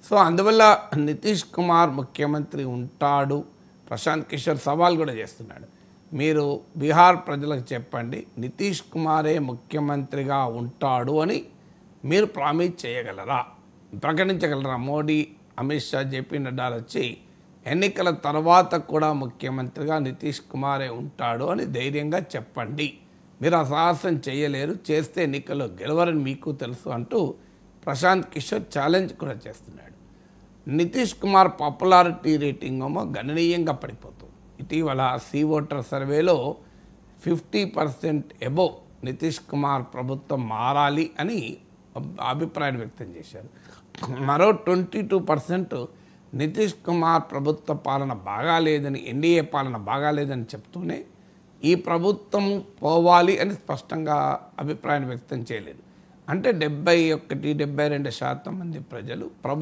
So అందువల్ల నితీష్ కుమార్ ముఖ్యమంత్రి ఉంటాడు. ప్రశాంత్ కిషోర్ సవాల్ కూడా చేస్తున్నాడు. మీరు బీహార్ ప్రజలకు చెప్పండి, నితీష్ కుమారే ముఖ్యమంత్రిగా ఉంటాడు అని మీరు ప్రామిస్ చేయగలరా, ప్రకటించగలరా? మోడీ, అమిత్ షా, జేపీ నడ్డాలు వచ్చి ఎన్నికల తర్వాత కూడా ముఖ్యమంత్రిగా నితీష్ కుమారే ఉంటాడు అని ధైర్యంగా చెప్పండి. మీరు ఆ సాహసం చేయలేరు, చేస్తే ఎన్నికల్లో గెలవరని మీకు తెలుసు అంటూ ప్రశాంత్ కిషోర్ ఛాలెంజ్ కూడా చేస్తున్నాడు. నితీష్ కుమార్ పాపులారిటీ రేటింగ్ ఏమో గణనీయంగా పడిపోతుంది. ఇటీవల సీ ఓటర్ సర్వేలో 50% అబోవ్ నితీష్ కుమార్ ప్రభుత్వం మారాలి అని అభిప్రాయం వ్యక్తం చేశారు. మరో 22% నితీష్ కుమార్ ప్రభుత్వ పాలన బాగాలేదని, ఎన్డీఏ పాలన బాగాలేదని చెప్తూనే ఈ ప్రభుత్వం పోవాలి అని స్పష్టంగా అభిప్రాయం వ్యక్తం చేయలేదు. అంటే 71-72% మంది ప్రజలు